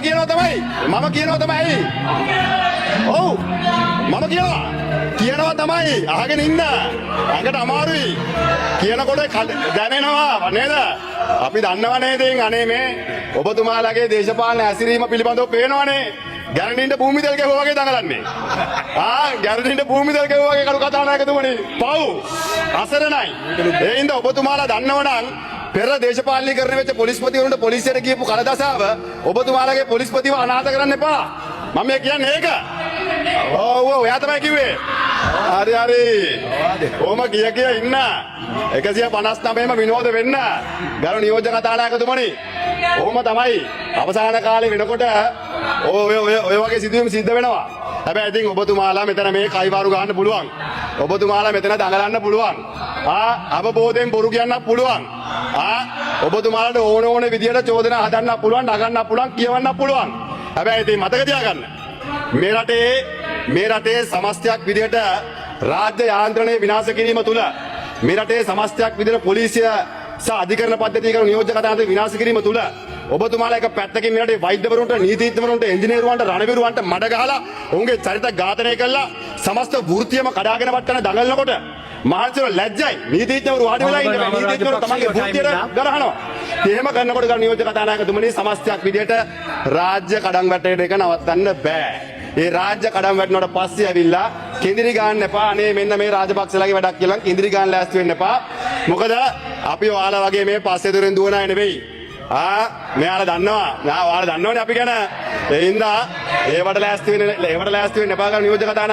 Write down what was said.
කියනවා තමයි. මම කියනවා තමයි. ඔව්. මම කියනවා තමයි. අහගෙන ඉන්න. අඟට අමාරුයි. කියනකොට දැනෙනවා නේද? අපි දන්නව නේද අනේ මේ ඔබතුමාලගේ දේශපාලන ඇසිරීම පිළිබඳව පේනවනේ. ගැරන්ඩින්ට භූමිතල් ගැහුවා වගේ දඟලන්නේ. ගැරන්ඩින්ට භූමිතල් ගැහුවා වගේ කළු කතානායකතුමනි. පව්. අසරණයි. ඒ හින්දා ඔබතුමාලා දන්නවනම් පෙර දේශපාලනීකරණය වෙච්ච පොලිස්පතිවරුන්ට පොලිසියට කියපු කලදසාව ඔබතුමාලගේ පොලිස්පතිව අනාථ කරන්න එපා. මම කියන්නේ ඒක. ඔව් ඔයා තමයි කිව්වේ. හරි. ඕම කිය ඉන්න. 159ම විනෝද වෙන්න. ගරු නියෝජ්‍ය කතානායකතුමනි. ඕම තමයි. අවසාන කාලේ වෙනකොට ඔය වගේ සිදුවීම් සිද්ධ වෙනවා. හැබැයි ඉතින් ඔබතුමාලා මෙතන මේ කයිවාරු ගන්න පුළුවන්. ඔබතුමාලා මෙතන දඟලන්න පුළුවන්. අවබෝධයෙන් බොරු කියන්න පුළුවන්. ඔබතුමාලට ඕන විදියට චෝදනා හදන්න පුළුවන්, නගන්න පුළුවන්, කියවන්න පුළුවන්. හැබැයි ඉතින් මතක තියාගන්න. මේ රටේ සමස්තයක් විදියට රාජ්‍ය යාන්ත්‍රණය විනාශ කිරීම තුළ මේ රටේ සමස්තයක් විදියට පොලිසිය සහ අධිකරණ පද්ධතිය කරන නියෝජ්‍ය කතාන්තර විනාශ කිරීම තුළ ඔබතුමාලා එක පැත්තකින් මේ රටේ වෛද්‍යවරුන්ට, නීතිඥවරුන්ට, ඉංජිනේරුවන්ට, රණවිරුවන්ට මඩ ගහලා ඔවුන්ගේ චරිත ඝාතනය කළා සමස්ත වෘත්තියම කඩාගෙන වටන දඟලනකොට මහන්සියෝ ලැජ්ජයි. නීතිඥවරු වාඩි වෙලා ඉන්නේ. නීතිඥවරු තමන්ගේ වෘත්තියට ගරහනවා. එහෙම කරනකොට ගන්න නියෝජ්‍ය කතානායකතුමනි සමස්තයක් විදියට රාජ්‍ය කඩන් වැටෙන එක නවත්තන්න බෑ. ඒ රාජ්‍ය කඩන් වැටෙනකොට පස්සේ ඇවිල්ලා කිඳිරි ගන්න එපා. අනේ මෙන්න මේ රාජපක්ෂලාගේ වැඩක් කියලා කිඳිරි ගන්න ලෑස්ති වෙන්න එපා. මොකද අපි ඔයාලා වගේ මේ පස්සේ දොරෙන් දුවන අය නෙවෙයි. මෙයාලා දන්නවා. ඔයාලා දන්නවනේ අපි ගැන. ඒ හින්දා ඒවට ලෑස්ති වෙන්න එපා. නියෝජ්‍ය කතානායක